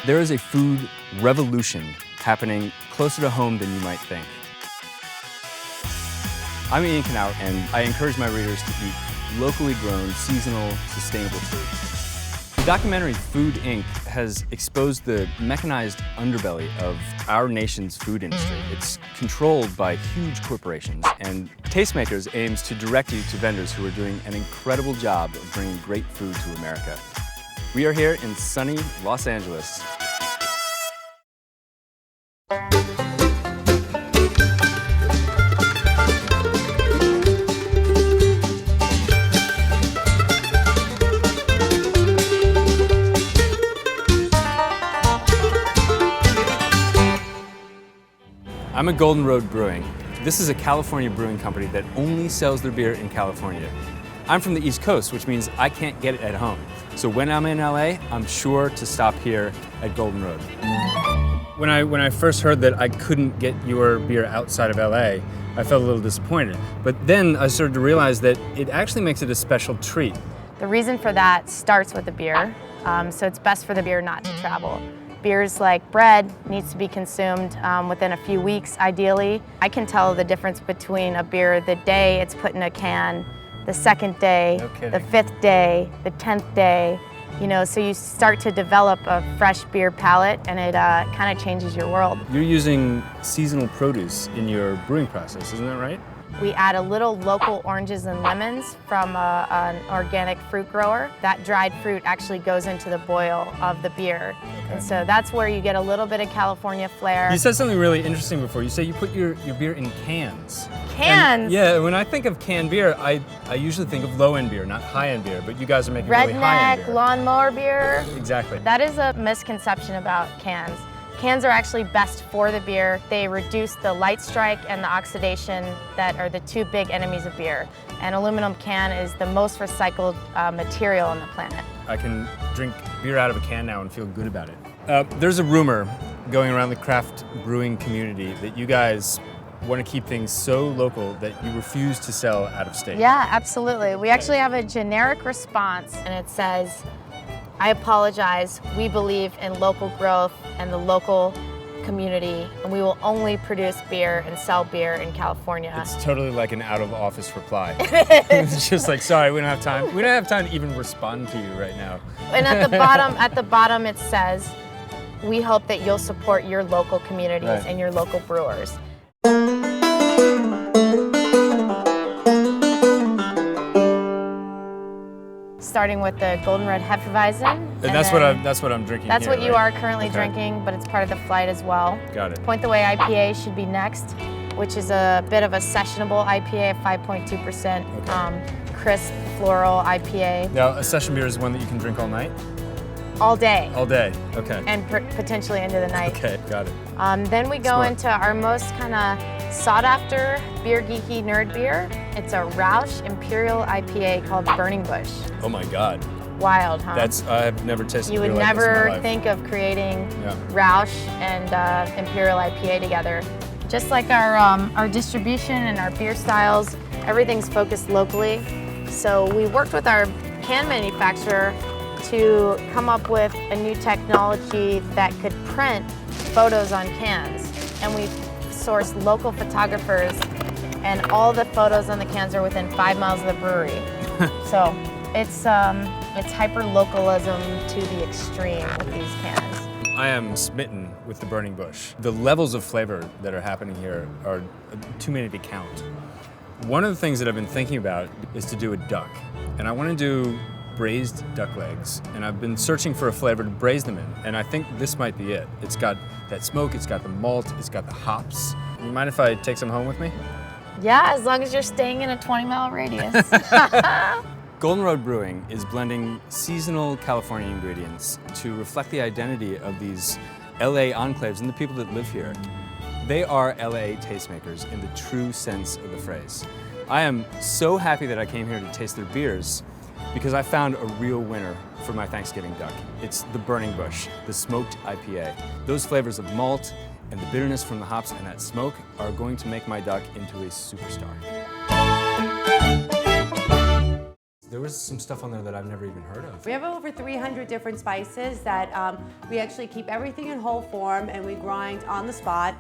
There is a food revolution happening closer to home than you might think. I'm Ian Knauer, and I encourage my readers to eat locally grown, seasonal, sustainable food. The documentary Food Inc. has exposed the mechanized underbelly of our nation's food industry. It's controlled by huge corporations, and Tastemakers aims to direct you to vendors who are doing an incredible job of bringing great food to America. We are here in sunny Los Angeles. I'm at Golden Road Brewing. This is a California brewing company that only sells their beer in California. I'm from the East Coast, which means I can't get it at home. So when I'm in LA, I'm sure to stop here at Golden Road. When I first heard that I couldn't get your beer outside of LA, I felt a little disappointed. But then I started to realize that it actually makes it a special treat. The reason for that starts with the beer. So it's best for the beer not to travel. Beers like bread needs to be consumed within a few weeks, ideally. I can tell the difference between a beer the day it's put in a can, the second day, the 5th day, the 10th day. You know, so you start to develop a fresh beer palate, and it kind of changes your world. You're using seasonal produce in your brewing process, isn't that right? We add a little local oranges and lemons from an organic fruit grower. That dried fruit actually goes into the boil of the beer. Okay. And so that's where you get a little bit of California flair. You said something really interesting before. You say you put your beer in cans. Cans? And yeah, when I think of canned beer, I usually think of low-end beer, not high-end beer, but you guys are making really high-end beer. Redneck, lawnmower beer. Exactly. That is a misconception about cans. Cans are actually best for the beer. They reduce the light strike and the oxidation that are the two big enemies of beer. An aluminum can is the most recycled material on the planet. I can drink beer out of a can now and feel good about it. There's a rumor going around the craft brewing community that you guys want to keep things so local that you refuse to sell out of state. Yeah, absolutely. We actually have a generic response, and it says, I apologize, we believe in local growth and the local community, and we will only produce beer and sell beer in California. It's totally like an out-of-office reply. It's just like, sorry, we don't have time. We don't have time to even respond to you right now. And at the bottom it says, we hope that you'll support your local communities and your local brewers. Starting with the Golden Road Hefeweizen. And that's what I'm drinking. That's here, what you are currently drinking, but it's part of the flight as well. Got it. Point the Way IPA should be next, which is a bit of a sessionable IPA of 5.2%, crisp floral IPA. Now, a session beer is one that you can drink all night? All day. All day, okay. And potentially into the night. Okay, got it. Then we go into our most kind of sought-after beer geeky nerd beer. It's a Rausch Imperial IPA called Burning Bush. Oh my God. Wild, huh? I've never tasted You beer would like this in my never life. think of creating Rausch and Imperial IPA together. Just like our distribution and our beer styles, everything's focused locally. So we worked with our can manufacturer to come up with a new technology that could print photos on cans. And we sourced local photographers, and all the photos on the cans are within 5 miles of the brewery. So it's hyper-localism to the extreme with these cans. I am smitten with the Burning Bush. The levels of flavor that are happening here are too many to count. One of the things that I've been thinking about is to do a duck. And I want to do braised duck legs, and I've been searching for a flavor to braise them in, and I think this might be it. It's got that smoke, it's got the malt, it's got the hops. You mind if I take some home with me? Yeah, as long as you're staying in a 20-mile radius. Golden Road Brewing is blending seasonal California ingredients to reflect the identity of these LA enclaves and the people that live here. They are LA tastemakers in the true sense of the phrase. I am so happy that I came here to taste their beers, because I found a real winner for my Thanksgiving duck. It's the Burning Bush, the smoked IPA. Those flavors of malt and the bitterness from the hops and that smoke are going to make my duck into a superstar. There was some stuff on there that I've never even heard of. We have over 300 different spices that we actually keep everything in whole form and we grind on the spot.